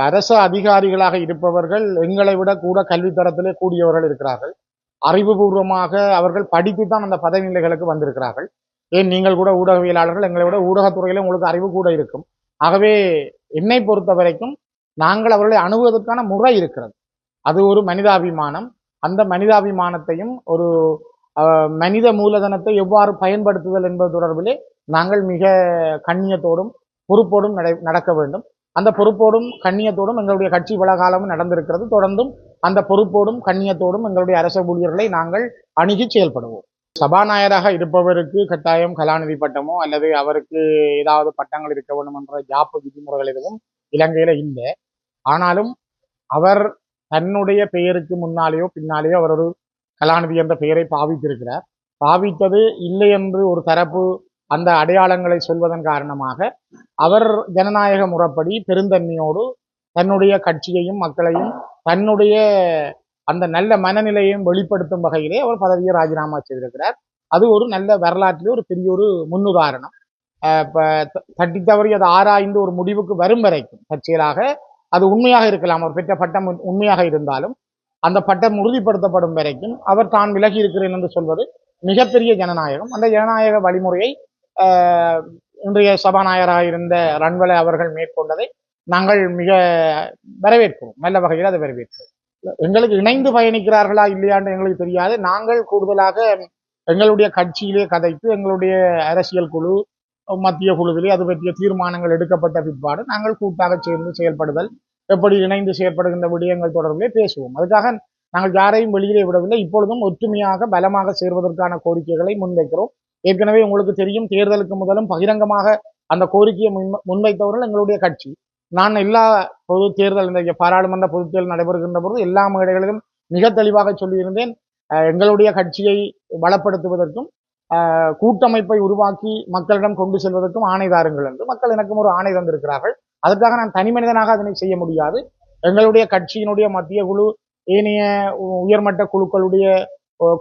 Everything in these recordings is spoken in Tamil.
அரசு அதிகாரிகளாக இருப்பவர்கள் எங்களை விட கூட கல்வித்தரத்திலே கூடியவர்கள் இருக்கிறார்கள். அறிவுபூர்வமாக அவர்கள் படித்துத்தான் அந்த பதவி நிலைகளுக்கு வந்திருக்கிறார்கள். ஏன் நீங்கள் கூட ஊடகவியலாளர்கள், எங்களை விட ஊடகத்துறையில உங்களுக்கு அறிவு கூட இருக்கும். ஆகவே என்னை பொறுத்த வரைக்கும் நாங்கள் அவர்களை அணுகுவதற்கான முறை இருக்கிறது. அது ஒரு மனிதாபிமானம். அந்த மனிதாபிமானத்தையும் ஒரு மனித மூலதனத்தை எவ்வாறு பயன்படுத்துதல் என்பது தொடர்பிலே நாங்கள் மிக கண்ணியத்தோடும் பொறுப்போடும் நடக்க வேண்டும். அந்த பொறுப்போடும் கண்ணியத்தோடும் எங்களுடைய கட்சி காலமும் நடந்திருக்கிறது. தொடர்ந்தும் அந்த பொறுப்போடும் கண்ணியத்தோடும் எங்களுடைய அரச ஊழியர்களை நாங்கள் அணுகி செயல்படுவோம். சபாநாயகராக இருப்பவருக்கு கட்டாயம் கலாநிதி பட்டமோ அல்லது அவருக்கு ஏதாவது பட்டங்கள் இருக்க வேண்டும் என்ற ஜாப்பு விதிமுறைகள் எதுவும் இலங்கையில இல்லை. ஆனாலும் அவர் தன்னுடைய பெயருக்கு முன்னாலேயோ பின்னாலேயோ அவர் ஒரு கலாநிதி என்ற பெயரை பாவித்திருக்கிறார். பாவித்தது இல்லை என்று ஒரு தரப்பு அந்த அடையாளங்களை சொல்வதன் காரணமாக அவர் ஜனநாயக முறைப்படி பெருந்தன்மையோடு தன்னுடைய கட்சியையும் மக்களையும் தன்னுடைய அந்த நல்ல மனநிலையையும் வெளிப்படுத்தும் வகையிலே அவர் பதவியை ராஜினாமா செய்திருக்கிறார். அது ஒரு நல்ல வரலாற்றிலே ஒரு பெரிய ஒரு முன்னுதாரணம். தட்டி தவறி அது ஆராய்ந்து ஒரு முடிவுக்கு வரும் வரைக்கும் தற்செயலாக அது உண்மையாக இருக்கலாம். அவர் பெற்ற பட்டம் உண்மையாக இருந்தாலும் அந்த பட்டம் உறுதிப்படுத்தப்படும் வரைக்கும் அவர் தான் விலகி இருக்கிறேன் என்று சொல்வது மிகப்பெரிய ஜனநாயகம். அந்த ஜனநாயக வழிமுறையை இன்றைய சபாநாயகராக இருந்த ரன்வலே அவர்கள் மேற்கொண்டதை நாங்கள் மிக வரவேற்கிறோம். நல்ல வகையில் அதை வரவேற்கிறோம். எங்களுக்கு இணைந்து பயணிக்கிறார்களா இல்லையான்னு எங்களுக்கு தெரியாது. நாங்கள் கூடுதலாக எங்களுடைய கட்சியிலே கதைத்து எங்களுடைய அரசியல் குழு மத்திய குழுவிலே அது பற்றிய தீர்மானங்கள் எடுக்கப்பட்ட பிற்பாடு நாங்கள் கூட்டாக சேர்ந்து செயல்படுதல், எப்படி இணைந்து செயல்படுகின்ற விடயங்கள் தொடர்பிலே பேசுவோம். அதுக்காக நாங்கள் யாரையும் வெளியிலே விடவில்லை. இப்பொழுதும் ஒற்றுமையாக பலமாக சேர்வதற்கான கோரிக்கைகளை முன்வைக்கிறோம். ஏற்கனவே உங்களுக்கு தெரியும், தேர்தலுக்கு முதலும் பகிரங்கமாக அந்த கோரிக்கையை முன்வைத்தவர்கள் எங்களுடைய கட்சி. நான் எல்லா பொது தேர்தல், இந்த பாராளுமன்ற பொதுத் தேர்தல் நடைபெறுகின்ற பொழுது எல்லா மேடைகளிலும் மிக தெளிவாக சொல்லியிருந்தேன், எங்களுடைய கட்சியை பலப்படுத்துவதற்கும் கூட்டமைப்பை உருவாக்கி மக்களிடம் கொண்டு செல்வதற்கும் ஆணை தாருங்கள் என்று மக்கள் எனக்கும் ஒரு ஆணை தந்திருக்கிறார்கள். அதற்காக நான் தனி மனிதனாக அதனை செய்ய முடியாது. எங்களுடைய கட்சியினுடைய மத்திய குழு ஏனைய உயர்மட்ட குழுக்களுடைய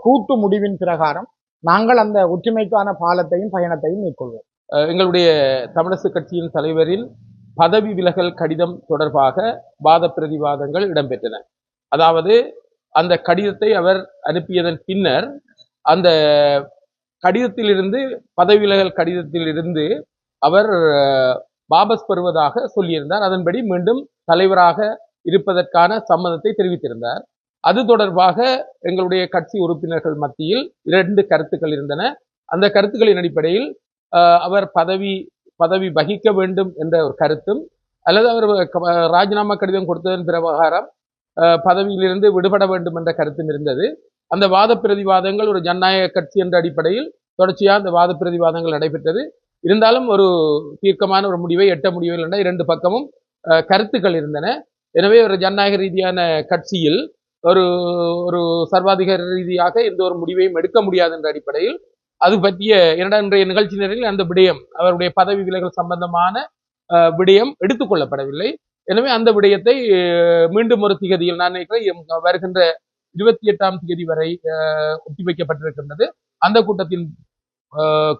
கூட்டு முடிவின் பிரகாரம் நாங்கள் அந்த ஒற்றுமைக்கான பாலத்தையும் பயணத்தையும் மேற்கொள்வோம். எங்களுடைய தமிழரசு கட்சியின் தலைவரின் பதவி விலகல் கடிதம் தொடர்பாக வாத பிரதிவாதங்கள் இடம்பெற்றன. அதாவது அந்த கடிதத்தை அவர் அனுப்பியதன் பின்னர் அந்த கடிதத்திலிருந்து பதவி விலகல் கடிதத்திலிருந்து அவர் வாபஸ் பெறுவதாக சொல்லியிருந்தார். அதன்படி மீண்டும் தலைவராக இருப்பதற்கான சம்மதத்தை தெரிவித்திருந்தார். அது தொடர்பாக எங்களுடைய கட்சி உறுப்பினர்கள் மத்தியில் 2 கருத்துக்கள் இருந்தன. அந்த கருத்துக்களின் அடிப்படையில் அவர் பதவி வகிக்க வேண்டும் என்ற ஒரு கருத்தும், அல்லது அவர் ராஜினாமா கடிதம் கொடுத்ததன் பிரகாரம் பதவியிலிருந்து விடுபட வேண்டும் என்ற கருத்தும் இருந்தது. அந்த வாத பிரதிவாதங்கள் ஒரு ஜனநாயக கட்சி என்ற அடிப்படையில் தொடர்ச்சியாக அந்த வாத பிரதிவாதங்கள் நடைபெற்றது. இருந்தாலும் ஒரு தீர்க்கமான ஒரு முடிவை எட்ட முடியவில்லை என்ற 2 பக்கமும் கருத்துக்கள் இருந்தன. எனவே ஒரு ஜனநாயக ரீதியான கட்சியில் ஒரு சர்வாதிகார ரீதியாக எந்த ஒரு முடிவையும் எடுக்க முடியாது என்ற அடிப்படையில் அது பற்றிய இன்றைய நிகழ்ச்சியினரில் அந்த விடயம், அவருடைய பதவி விலகல் சம்பந்தமான விடயம் எடுத்துக்கொள்ளப்படவில்லை. எனவே அந்த விடயத்தை மீண்டும் ஒரு திகதியில், நான் நினைக்கிறேன் வருகின்ற 28ஆம் தேதி வரை ஒத்திவைக்கப்பட்டிருக்கின்றது. அந்த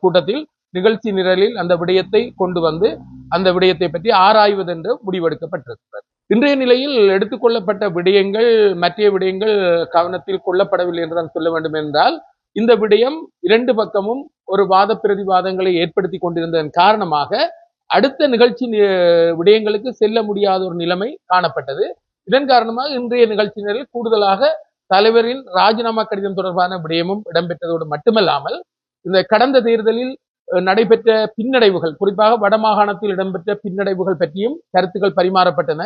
கூட்டத்தில் நிகழ்ச்சி நிரலில் அந்த விடயத்தை கொண்டு வந்து அந்த விடயத்தை பற்றி ஆராய்வது என்று முடிவெடுக்கப்பட்டிருக்கிறது. இன்றைய நிலையில் எடுத்துக்கொள்ளப்பட்ட விடயங்கள் மற்ற விடயங்கள் கவனத்தில் கொள்ளப்படவில்லை என்றுதான் சொல்ல வேண்டும். என்றால் இந்த விடயம் 2 பக்கமும் ஒரு வாத பிரதிவாதங்களை ஏற்படுத்தி கொண்டிருந்ததன் காரணமாக அடுத்த நிகழ்ச்சி விடயங்களுக்கு செல்ல முடியாத ஒரு நிலைமை காணப்பட்டது. இதன் காரணமாக இன்றைய நிகழ்ச்சியினரில் கூடுதலாக தலைவரின் ராஜினாமா கடிதம் தொடர்பான விடயமும் இடம்பெற்றதோடு மட்டுமல்லாமல் இந்த கடந்த தேர்தலில் நடைபெற்ற பின்னடைவுகள், குறிப்பாக வடமாகாணத்தில் இடம்பெற்ற பின்னடைவுகள் பற்றியும் கருத்துக்கள் பரிமாறப்பட்டன.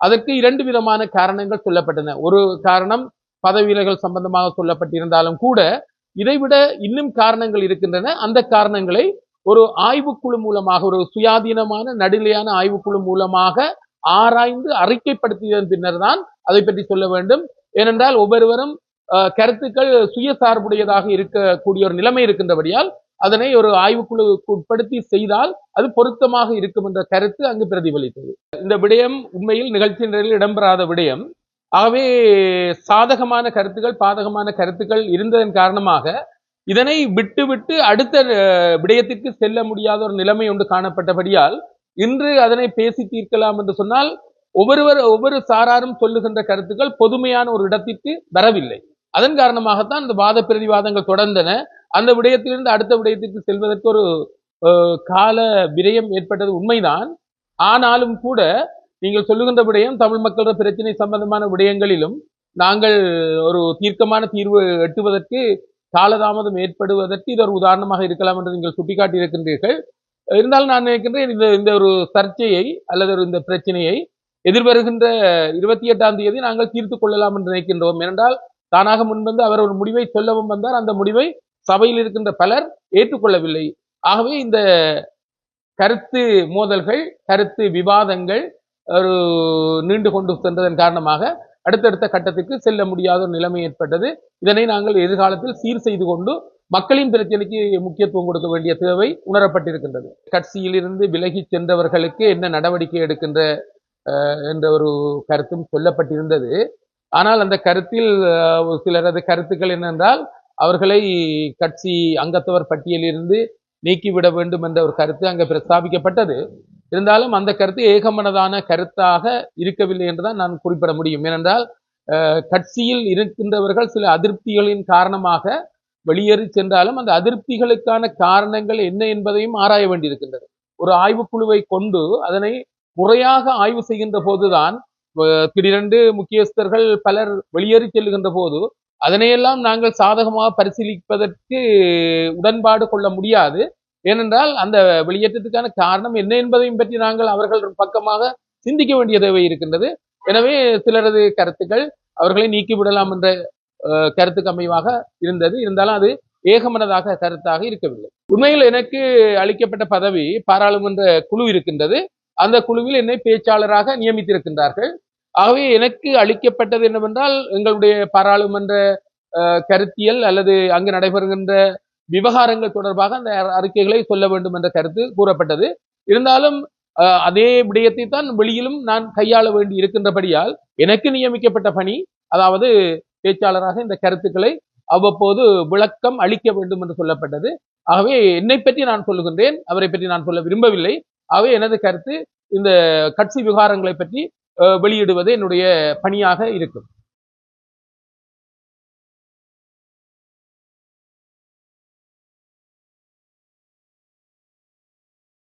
அதற்கு 2 விதமான காரணங்கள் சொல்லப்பட்டன. ஒரு காரணம் பதவி விலகல் சம்பந்தமாக சொல்லப்பட்டிருந்தாலும் கூட இதைவிட இன்னும் காரணங்கள் இருக்கின்றன. அந்த காரணங்களை ஒரு ஆய்வுக்குழு மூலமாக, ஒரு சுயாதீனமான நடுநிலையான ஆய்வுக்குழு மூலமாக ஆராய்ந்து அறிக்கைப்படுத்தியதன் பின்னர் தான் அதை பற்றி சொல்ல வேண்டும். ஏனென்றால் ஒவ்வொருவரும் கருத்துக்கள் சுயசார்புடையதாக இருக்கக்கூடிய ஒரு நிலைமை இருக்கின்றபடியால் அதனை ஒரு ஆய்வுக்குழுவுக்கு உட்படுத்தி செய்தால் அது பொருத்தமாக இருக்கும் என்ற கருத்து அங்கு பிரதிபலித்தது. இந்த விடயம் உண்மையில் நிகழ்ச்சி நிலையில் இடம்பெறாத விடயம். ஆகவே சாதகமான கருத்துக்கள் பாதகமான கருத்துக்கள் இருந்ததன் காரணமாக இதனை விட்டு அடுத்த விடயத்திற்கு செல்ல முடியாத ஒரு நிலைமை ஒன்று காணப்பட்டபடியால் இன்று அதனை பேசி தீர்க்கலாம் என்று சொன்னால் ஒவ்வொரு சாராரும் சொல்லுகின்ற கருத்துக்கள் பொதுமையான ஒரு இடத்திற்கு வரவில்லை. அதன் காரணமாகத்தான் இந்த வாத பிரதிவாதங்கள் தொடர்ந்தன. அந்த விடயத்திலிருந்து அடுத்த விடயத்திற்கு செல்வதற்கு ஒரு கால விரயம் ஏற்பட்டது உண்மைதான். ஆனாலும் கூட நீங்கள் சொல்லுகின்ற விடயம் தமிழ் மக்களோட பிரச்சனை சம்பந்தமான விடயங்களிலும் நாங்கள் ஒரு தீர்க்கமான தீர்வு எட்டுவதற்கு காலதாமதம் ஏற்படுவதற்கு இது ஒரு உதாரணமாக இருக்கலாம் என்று நீங்கள் சுட்டிக்காட்டி இருக்கின்றீர்கள். இருந்தாலும் நான் நினைக்கின்றேன் இந்த ஒரு சர்ச்சையை அல்லது இந்த பிரச்சனையை எதிர்வருகின்ற 28ஆம் தேதி நாங்கள் தீர்த்து கொள்ளலாம் என்று நினைக்கின்றோம். ஏனென்றால் தானாக முன்வந்து அவர் ஒரு முடிவை சொல்லவும் வந்தார். அந்த முடிவை சபையில் இருக்கின்ற பலர் ஏற்றுக்கொள்ளவில்லை. ஆகவே இந்த கருத்து மோதல்கள் கருத்து விவாதங்கள் ஒரு நீண்டு கொண்டு சென்றதன் காரணமாக அடுத்தடுத்த கட்டத்துக்கு செல்ல முடியாத ஒரு நிலைமை ஏற்பட்டது. இதனை நாங்கள் எதிர்காலத்தில் சீர் செய்து கொண்டு மக்களின் பிரச்சனைக்கு முக்கியத்துவம் கொடுக்க வேண்டிய தேவை உணரப்பட்டிருக்கின்றது. கட்சியிலிருந்து விலகி சென்றவர்களுக்கு என்ன நடவடிக்கை எடுக்கின்ற என்ற ஒரு கருத்தும் சொல்லப்பட்டிருந்தது. ஆனால் அந்த கருத்தில் சிலரது கருத்துக்கள் என்னென்றால் அவர்களை கட்சி அங்கத்தவர் பட்டியலிருந்து நீக்கிவிட வேண்டும் என்ற ஒரு கருத்து அங்கு பிரஸ்தாபிக்கப்பட்டது. இருந்தாலும் அந்த கருத்து ஏகமனதான கருத்தாக இருக்கவில்லை என்றுதான் நான் குறிப்பிட முடியும். ஏனென்றால் கட்சியில் இருக்கின்றவர்கள் சில அதிருப்திகளின் காரணமாக வெளியேறி சென்றாலும் அந்த அதிருப்திகளுக்கான காரணங்கள் என்ன என்பதையும் ஆராய வேண்டியிருக்கின்றது. ஒரு ஆய்வுக்குழுவை கொண்டு அதனை முறையாக ஆய்வு செய்கின்ற போதுதான் திடீரென்று முக்கியஸ்தர்கள் பலர் வெளியேறி செல்லுகின்ற போது அதனையெல்லாம் நாங்கள் சாதகமாக பரிசீலிப்பதற்கு உடன்பாடு கொள்ள முடியாது. ஏனென்றால் அந்த வெளியேற்றத்துக்கான காரணம் என்ன என்பதையும் பற்றி நாங்கள் அவர்கள் பக்கமாக சிந்திக்க வேண்டிய தேவை இருக்கின்றது. எனவே சிலரது கருத்துக்கள் அவர்களை நீக்கிவிடலாம் என்ற கருத்துக்கு அமைவாக இருந்தது. இருந்தாலும் அது ஏகமனதாக கருத்தாக இருக்கவில்லை. உண்மையில் எனக்கு அளிக்கப்பட்ட பதவி பாராளுமன்ற குழு இருக்கின்றது. அந்த குழுவில் என்னை பேச்சாளராக நியமித்திருக்கின்றார்கள். ஆகவே எனக்கு அளிக்கப்பட்டது என்னவென்றால் எங்களுடைய பாராளுமன்ற கருத்தியல் அல்லது அங்கு நடைபெறுகின்ற விவகாரங்கள் தொடர்பாக அந்த அறிக்கைகளை சொல்ல வேண்டும் என்ற கருத்து கூறப்பட்டது. இருந்தாலும் அதே விடயத்தை தான் வெளியிலும் நான் கையாள வேண்டி இருக்கின்றபடியால் எனக்கு நியமிக்கப்பட்ட பணி, அதாவது பேச்சாளராக இந்த கருத்துக்களை அவ்வப்போது விளக்கம் அளிக்க வேண்டும் என்று சொல்லப்பட்டது. ஆகவே என்னை பற்றி நான் சொல்லுகின்றேன், அவரை பற்றி நான் சொல்ல விரும்பவில்லை. ஆகவே எனது கருத்து இந்த கட்சி விவகாரங்களை பற்றி வெளியிடுவது என்னுடைய பணியாக இருக்கும்.